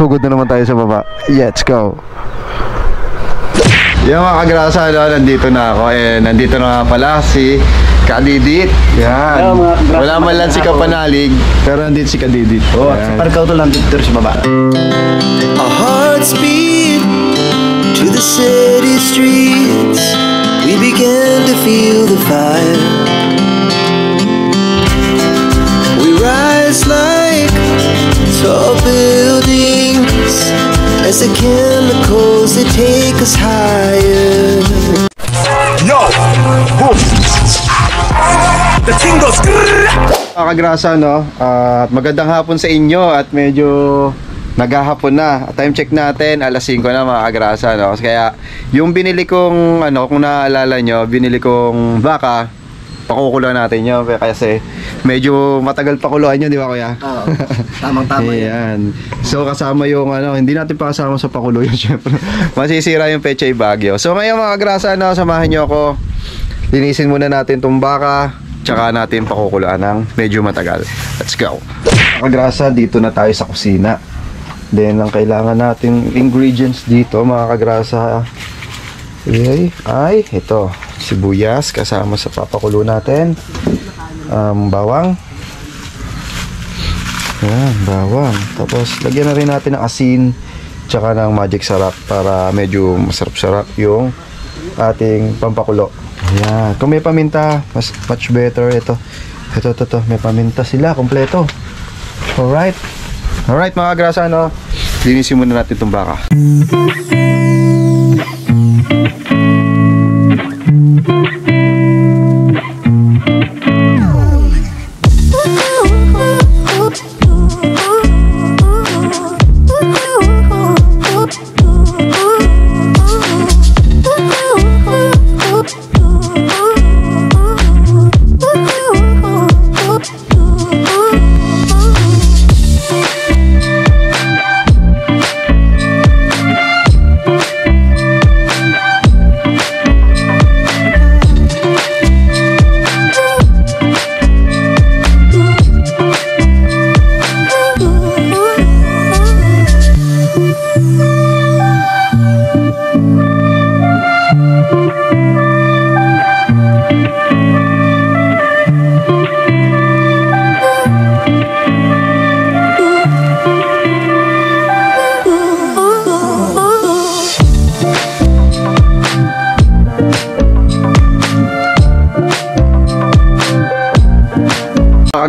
Sugod na naman tayo sa baba. Let's go. Yan mga kagrasa, nandito na ako. Nandito na nga pala si Kadidit. Yan. Wala man lang si Kapanalig, pero nandito si Kadidit. Parkaw to lang dito sa baba. Our hearts beat to the city streets. We began to feel the fire. We rise like tall buildings as the chemicals that take us higher. Yo! Boom! The thing goes. Mga kagrasa, no? At magandang hapon sa inyo at medyo naghahapon na. Time check natin, alas 5 na mga kagrasa, no? Kaya yung binili kong, kung naaalala nyo, binili kong baka, pakukulo natin yun kasi medyo matagal pakuluan yun, di ba kuya? Oo, tamang-tama yan. So kasama yung hindi natin pa kasama sa pakulo yun syempre. Masisira yung Pechay Baguio. So ngayon mga kagrasa, samahan nyo ako. Linisin muna natin itong baka, tsaka natin pakukuluan ng medyo matagal. Let's go. Mga kagrasa, dito na tayo sa kusina. Then ang kailangan nating ingredients dito mga kagrasa ay ito, sibuyas kasama sa papakulo natin, bawang, yan, bawang, tapos lagyan na rin natin ng asin tsaka ng magic sarap para medyo masarap-sarap yung ating pampakulo. Yan, kung may paminta much better. Ito may paminta sila kompleto. Alright mga grasa, linisin muna natin itong baka.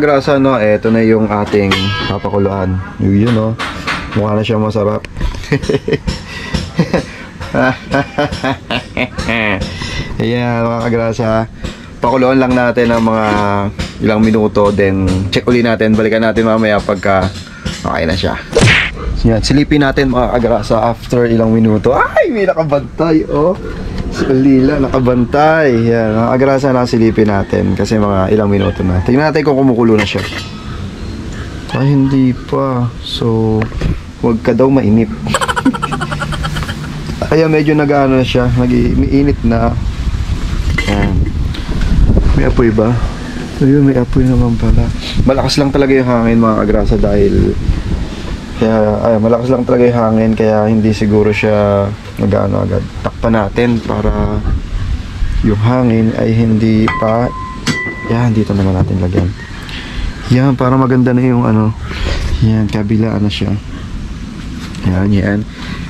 Kagrasa, eto na yung ating papakuluan. Yun, mukha na siya masarap. Ayan mga kagrasa, pakuluan lang natin ng mga ilang minuto, then check uli natin, balikan natin mamaya pagka okay na siya. Yan, silipin natin mga kagrasa after ilang minuto. Ay, may nakabantay, si Lila nakabantay. Yan, mga kagrasa, nasilipin natin kasi mga ilang minuto na. Tingnan natin kung kumukulo na siya. Ay, hindi pa. So, huwag ka daw mainip. Kaya medyo nag-ano na siya, nag-iinit na. Yan. May apoy ba? Ayun, may apoy naman pala. Malakas lang talaga yung hangin mga kagrasa dahil malakas lang talaga yung hangin kaya hindi siguro siya nag-ano agad. Takpan natin para yung hangin ay hindi pa. Yan, dito naman natin lagyan. Yan, para maganda na yung yan, kabilaan na siya. Yan.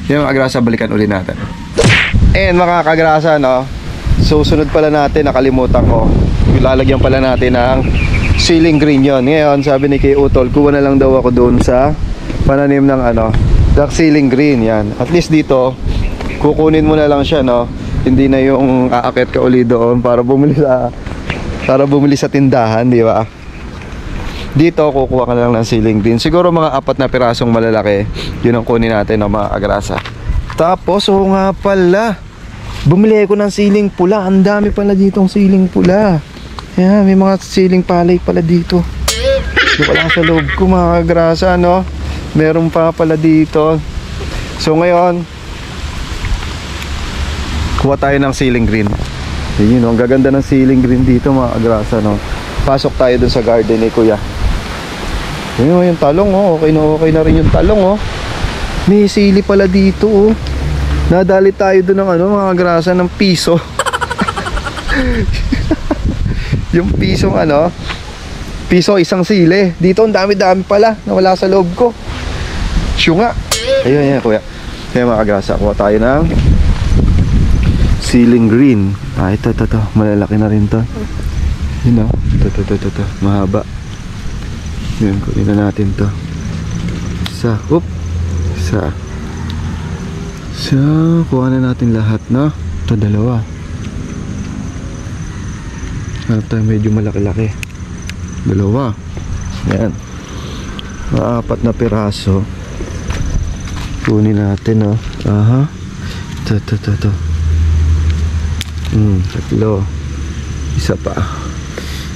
Yan mga kagrasa, balikan ulit natin. And mga kagrasa, susunod pala natin, nakalimutan ko. Lalagyan pala natin ng ceiling green yon. Ngayon, sabi ni Kay Utol, kuha na lang daw ako doon sa pananim ng dark ceiling green. Yan, at least dito kukunin mo na lang siya, hindi na yung aakit ka uli doon para bumili sa tindahan, di ba? Dito kukuha ka na lang ng ceiling green, siguro mga 4 na pirasong malalaki, yun ang kunin natin mga kagrasa. Tapos nga pala, bumili ako ng ceiling pula. Ang dami pala ditong ceiling pula. Yan, may mga ceiling palay pala dito. Dito pala sa loob ko mga kagrasa, meron pa pala dito. So ngayon, kuha tayo ng ceiling green. Yun, ang gaganda ng ceiling green dito mga kagrasa, Pasok tayo dun sa garden ni Kuya. Yun, yung talong, okay na rin yung talong, May sili pala dito oh. Nadali tayo doon ng ano, mga grasa ng piso. Yung pisong ano, piso isang sili. Dito ang dami-dami pala na wala sa loob ko. Syunga. Ayun yan kuya. Kaya mga grasa, kuha tayo ng ceiling green. Ito. Malalaki na rin to. Yun o. Ito. Mahaba. Yun, kunin na natin to. Isa. Isa. So, kuha na natin lahat, no? Ito, dalawa. Hanap tayo medyo malaki-laki. Dalawa. Yan. 4 na piraso. Kunin natin, no? Aha. Ito. 3. Isa pa.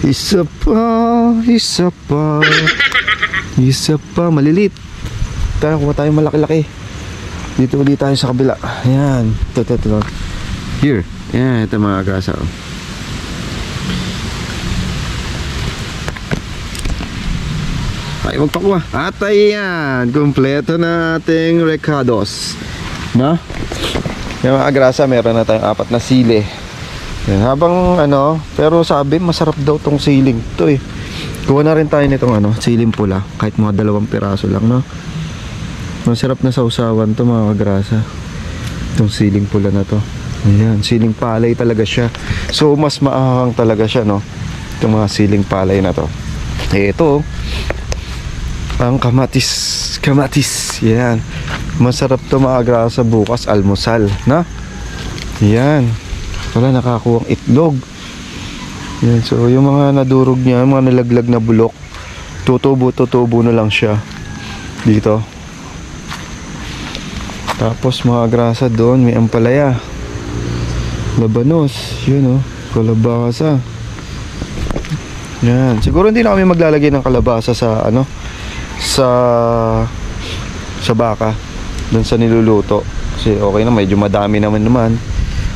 Isa pa. Malilit. Tayo, kuha tayo malaki-laki. Dito ulit tayo sa kabila. Ayan. Ito. Here. Ayan, ito mga grasa. Ay, magpakuha. At ayan, kompleto na ating recados. No? Yung mga grasa, meron na tayong 4 na sili. Yan, habang ano, pero sabi, masarap daw tong siling to eh. Kuha na rin tayo nitong ano, siling pula. Kahit mga 2 piraso lang, no? Masarap na sausawan to mga grasa. Itong siling pula na to. Ayan, siling palay talaga siya. So, mas maahang talaga siya, no? Itong mga siling palay na to. Eh, ito, ang kamatis. Yan. Masarap to mga grasa bukas almusal, na? Yan. Wala nakakuha ang itlog. Yan. So yung mga nadurog niya, mga nalaglag na bulok, tutubo na lang siya dito. Tapos mga grasa doon, may ampalaya. Labanos. Yun kalabasa. Yan. Siguro hindi na kami maglalagay ng kalabasa sa ano, sa baka doon sa niluluto kasi okay na, medyo madami naman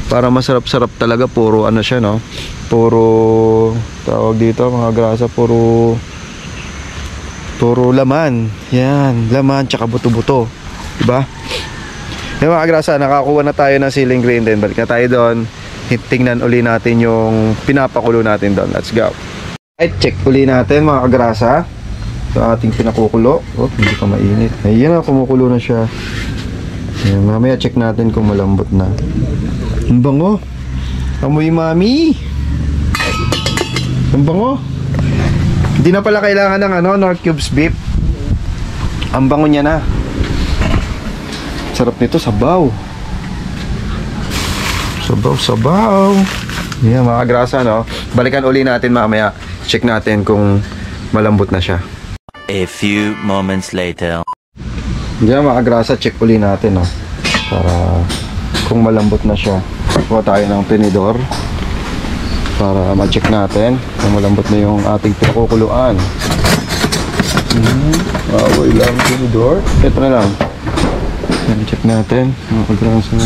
para masarap-sarap talaga. Puro ano siya, no, puro tawag dito mga grasa, puro laman. Yan, laman tsaka buto-buto, diba? Yung mga grasa, nakakuha na tayo ng ceiling green din. Balik na tayo doon, tingnan uli natin yung pinapakulo natin doon. Let's go. Right, check uli natin mga grasa sa ating pinakukulo. Hindi pa mainit. Ayan na, kumukulo na siya. Ayan, mamaya check natin kung malambot na. Ang bango. Amoy mami. Ang bango. Hindi na pala kailangan ng ano, North Cubes beef. Ang bango niya na. Sarap nito, sabaw. Sabaw. Ayan mga grasa, no. Balikan uli natin mamaya. Check natin kung malambot na siya. A few moments later. Diyan mga grasa, check uli natin, no, para kung malambot na siya. Kuha tayo ng tinidor para ma-check natin kung malambot na yung ating pinakukuluan. Awoy lang tinidor. Ito na lang. Check natin mga grasa.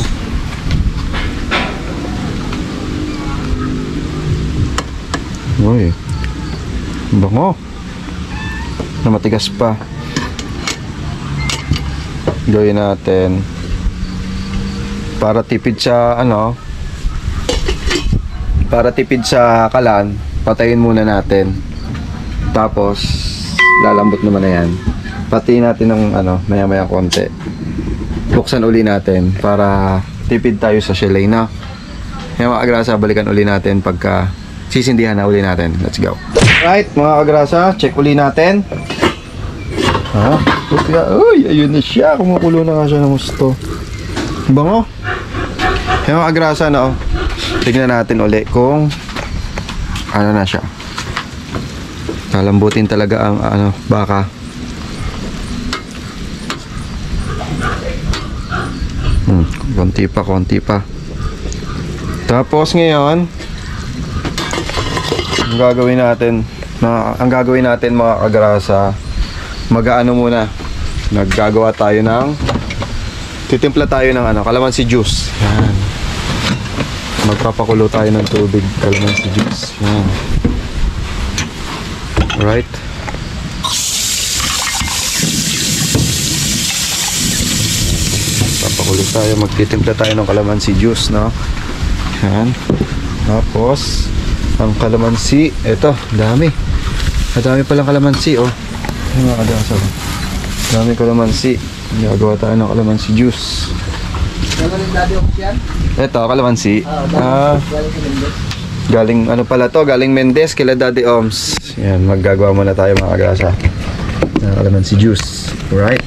Uy, bango na matigas pa. Gawin natin para tipid sa ano, para tipid sa kalan. Patayin muna natin, tapos lalambot naman na yan. Patayin natin ng ano, maya konti. Buksan uli natin para tipid tayo sa shelay na. Kaya mga kagrasa, balikan uli natin pagka sisindihan na uli natin. Let's go. Right mga kagrasa, check uli natin. Uy, ayun na siya. Kumukulo na nga siya ng gusto. Bango. Kaya mga kagrasa, no, tignan natin uli kung ano na siya. Kalambutin talaga ang ano, baka. Konti pa. Tapos ngayon, ang gagawin natin mga kagrasa, mag-aano muna, naggagawa tayo ng, titimpla tayo ng ano, kalamansi juice. Yan. Magpapakulo tayo ng tubig, kalamansi juice. Yan. Alright. pakulit tayo, magtitimpla tayo ng kalamansi juice, no? Yan. Tapos ang kalamansi, eto, dami palang kalamansi, oh. Yung mga kadasa, dami kalamansi. Gagawa tayo ng kalamansi juice. Eto, kalamansi. Galing ano pala to, galing Mendez kila Daddy Oms. Yan, maggagawa muna tayo mga kagasa ng kalamansi juice. Alright.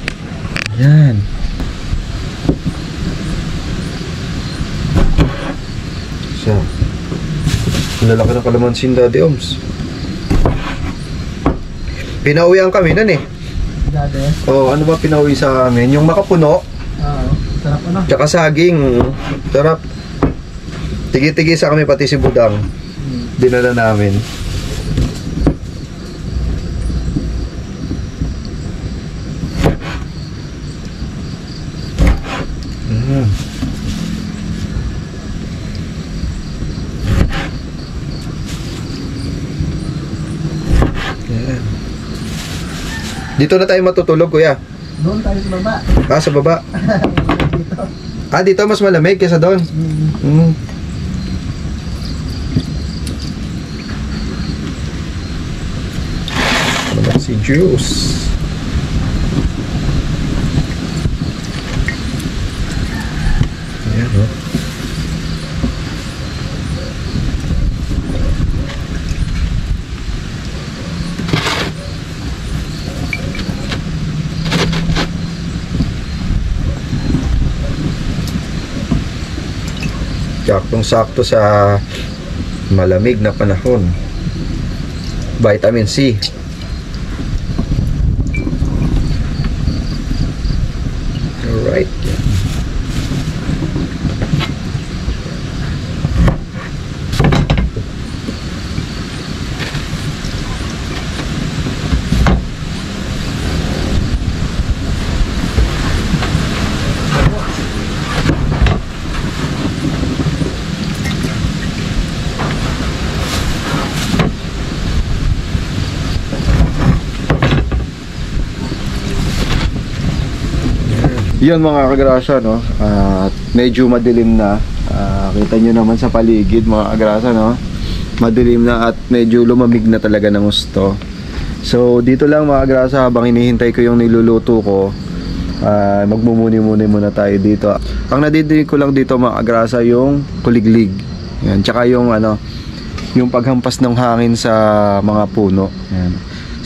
Yan. So, lalaki ng kalamansi Daddy Oms. Pinauwian kami nun eh. Oh, ano ba pinauwi sa amin? Yung makapuno. Sarap ano? Tsaka saging. Sarap. Tigi-tigi sa kami pati si Budang. Dinala namin. Yan. Dito na tayo matutulog, kuya. Doon tayo sa baba. Ah, sa baba. Dito. Ah, dito mas malamig kaysa doon. Si juice. Ayan, oh. Saktong-sakto sa malamig na panahon. Vitamin C. Alright. Yun mga kagrasa, no? At medyo madilim na. Kita nyo naman sa paligid mga kagrasa, no? Madilim na at medyo lumamig na talaga ng gusto. So dito lang mga kagrasa, habang hinihintay ko yung niluluto ko, magmumuni-muni muna tayo dito. Ang nadidinig ko lang dito mga kagrasa, yung kuliglig. Yan. Tsaka yung yung paghampas ng hangin sa mga puno. Yan.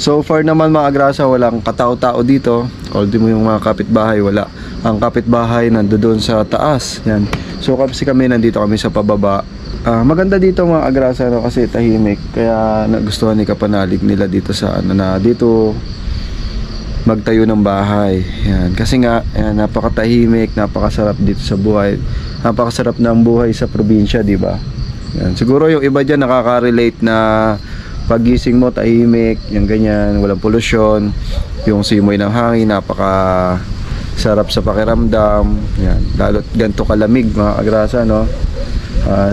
So far naman mga kagrasa, walang katao-tao dito. Although yung mga kapitbahay, wala. Ang kapitbahay nandoon sa taas. Yan. So kasi kami nandito kami sa pababa. Maganda dito mga kagrasa, no? Kasi tahimik. Kaya nagustuhan ni Kapanalig nila dito sa na dito magtayo ng bahay. Yan. Kasi nga napakatahimik, napakasarap dito sa buhay. Napakasarap ng buhay sa probinsya, di ba? Yan. Siguro yung iba diyan nakaka-relate na pagising mo tahimik, yung ganyan, walang polusyon, yung simoy ng hangin, napaka sarap sa pakiramdam. Yan. Lalo't ganito kalamig mga kagrasa, no?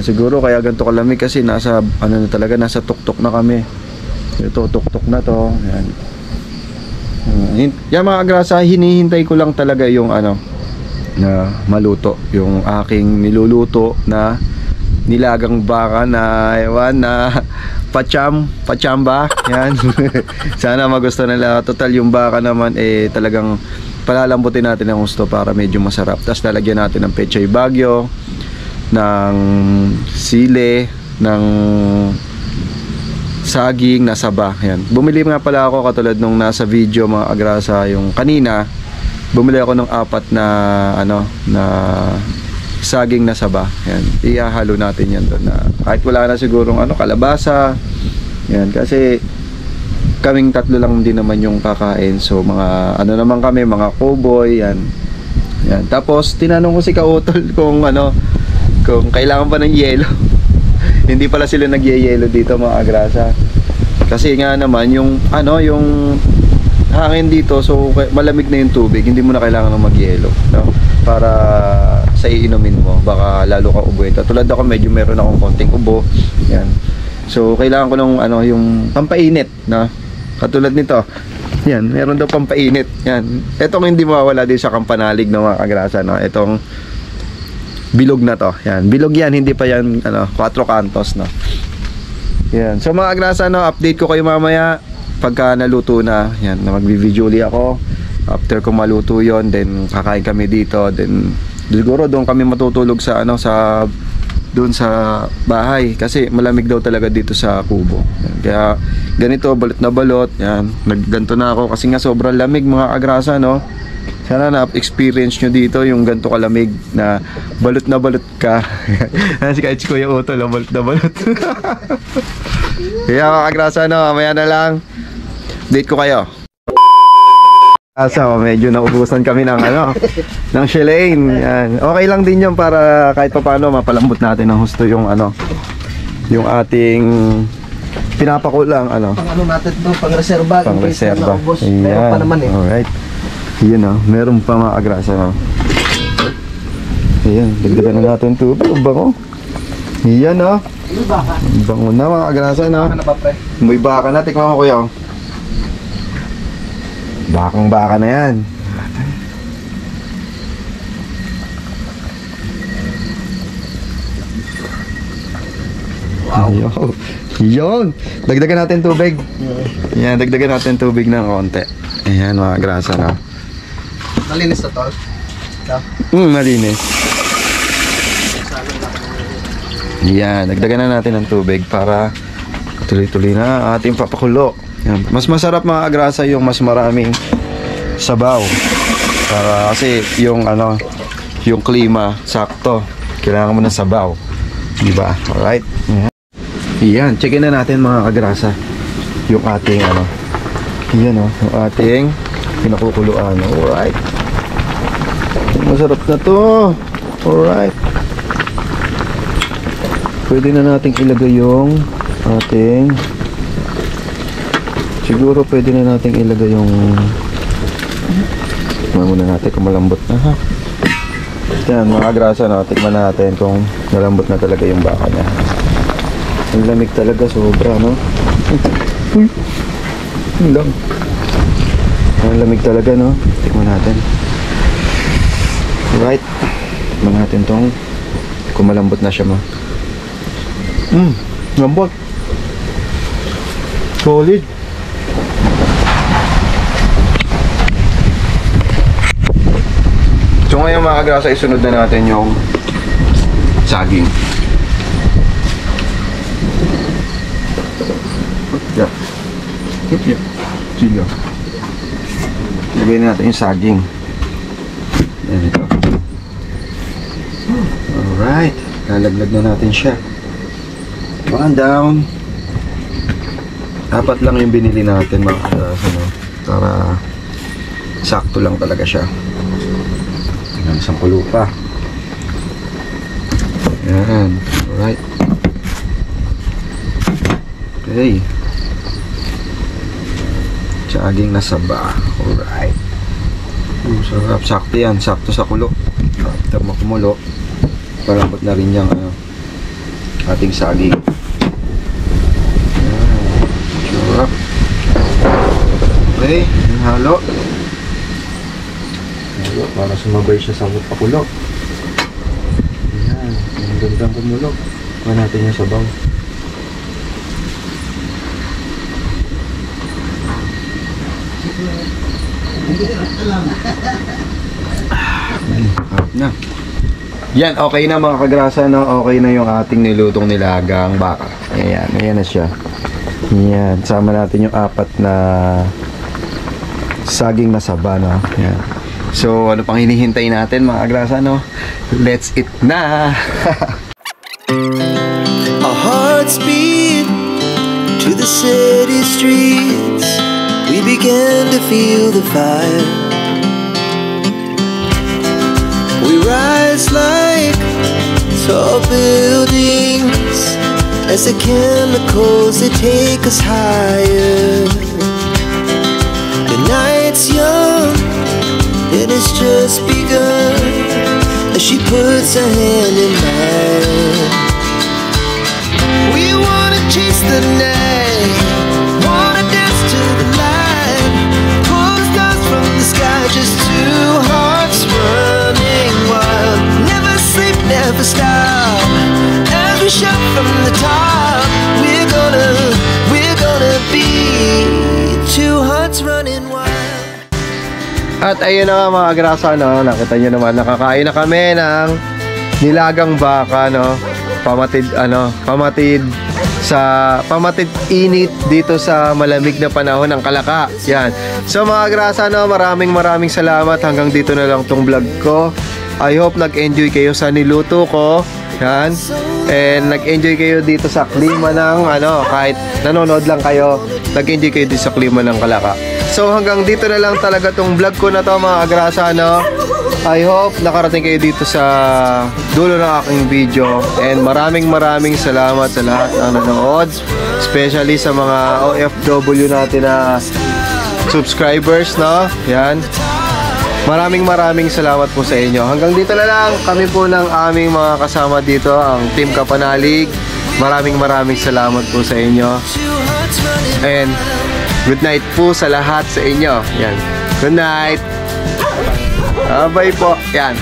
Siguro kaya ganito kalamig kasi nasa na talaga, nasa tuktok na kami. Ito tuktok na to. Yan. Yan mga kagrasa, hinihintay ko lang talaga yung na maluto, yung aking niluluto na nilagang baka na pachamba. Yan. Sana magustuhan nila. Total yung baka naman talagang palalambutin natin ang gusto para medyo masarap. Tapos lalagyan natin ng pechay bagyo, ng sile, ng saging, na saba. Yan. Bumili nga pala ako katulad nung nasa video mga kagrasa, yung kanina bumili ako ng 4 na na saging na saba. Yan. Ihahalo natin yan doon na kahit wala na sigurong kalabasa. Yan. Kasi kaming 3 lang din naman yung kakain. So mga naman kami, mga cowboy. Yan. Yan. Tapos tinanong ko si Kautol kung kung kailangan pa ng yelo. Hindi pala sila nagyeyelo dito mga kagrasa. Kasi nga naman yung yung hangin dito, so malamig na yung tubig, hindi mo na kailangan ng magyelo, no? Para sa iinumin mo, baka lalo ka ubueta. Tulad ako, medyo meron akong konting ubo. Yan. So kailangan ko ng yung pampainit, na katulad nito. Yan, meron daw pampainit. Yan. Etong hindi mawawala din sa kampanalig ng mga kagrasa, no? Etong bilog na to. Yan, bilog yan, hindi pa yan ano, 4 kantos, no. Yan. So mga kagrasa, no, update ko kayo mamaya pagka naluto na. Yan, na magvi-video ulit ako. After kung maluto 'yon, then kakain kami dito, then siguro doon kami matutulog sa ano, sa doon sa bahay kasi malamig daw talaga dito sa kubo. Yan. Kaya ganito, balot na balot. Yan, nagganto na ako kasi nga sobrang lamig mga kagrasa, no. Sana na-experience nyo dito yung ganto kalamig na balot ka. Si kahit si Kuya Utol, balot na balot. Kaya mga kagrasa, no, mamaya na lang date ko kayo. So, medyo naubusan kami ng ano, ng Shalane. Yan. Okay lang din 'yon para kahit papaano mapalambot natin ng husto yung ano, yung ating pinapakulang ano. Pang ano natin to, pang reserva. Pang reserva. Meron pa naman eh. Alright. Yun o, meron pa mga agrasa, no. Ayan, dagdagan na natin tubig. Ang bango. Yan o. Ang bango na mga agrasa, no. Ano ba, pre? May baka na, tikman mo kuya. Bakang baka na yan. Wow. Yun. Dagdagan natin tubig. Yan, dagdagan natin tubig ng konti. Ayan mga grasa, no. Malinis na tol. Malinis. Yan, dagdagan na natin ng tubig para tuloy-tuloy na ating papakulo. Yan. Mas masarap mga grasa yung mas maraming sabaw. Para kasi yung ano, yung klima sakto. Kailangan mo ng sabaw. Diba? Alright. Yan. Yan, checkin na natin mga kagrasa yung ating ano. Yan o, yung ating pinakukuluan. Alright. Masarap na to. Alright. Pwede na natin ilagay yung ating, siguro pwede na natin ilagay yung, tikman muna natin kung malambot na, ha. Yan mga grasa, no, tikman natin kung malambot na talaga yung baka niya. Ang lamig talaga, sobra, no. Uy, ang lang. Ang lamig talaga, no. Tikman natin. Alright. Tikman natin tong kung malambot na siya, ma. Lambot. Solid. So ngayon mga kagrasa, isunod na natin yung saging. Yeah. Yep. Sige. Lagyan natin yung saging. Yan ito. Alright. Lalaglag na natin siya. One down. 4 lang yung binili natin mga kagrasa, no? Para sakto lang talaga siya. Yan, 10 pa. Yan. Alright. Okay. Saging na saba. Alright. Sarap. Sakto yan. Sakto sa kulo. After makumulo, palambot na rin yung ating saging. Sarap. Okay. Halo. Halo. Para sumabay siya sa pakulo. Ayan. Ang gandang kumulo. Kuha natin yung sabaw. Harap na. Yan, okay na mga kagrasa, no? Okay na yung ating nilutong nilagang baka. Ayan, ayan na siya. Yan, sama natin yung 4 na saging na saba, no? Yan. So, ano pang hinihintay natin mga kagrasa, no? Let's eat na! Our hearts beat to the city streets. We began to feel the fire. We rise like tall buildings as the chemicals, they take us higher. The night's young, it has just begun as she puts her hand in mine. We wanna chase the night, wanna dance to the light. At ayun na nga mga grasa, no? Nakita nyo naman, nakakain na kami ng nilagang baka, no? Pamatid init dito sa malamig na panahon ng Kalaka. Yan. So mga grasa, no? Maraming salamat. Hanggang dito na lang tong vlog ko. I hope nag-enjoy kayo sa niluto ko. Yan. And nag-enjoy kayo dito sa klima ng kahit nanonood lang kayo, nag-enjoy kayo dito sa klima ng Kalaka. So hanggang dito na lang talaga tong vlog ko na to mga agrasa, no? I hope nakarating kayo dito sa dulo ng aking video. And maraming salamat sa lahat ng nanonood, especially sa mga OFW natin na subscribers, no? Yan. Maraming salamat po sa inyo. Hanggang dito na lang kami po ng aming mga kasama dito, ang Team Kapanalig. Maraming salamat po sa inyo. And good night po sa lahat sa inyo. Yan. Good night. Bye po. Yan.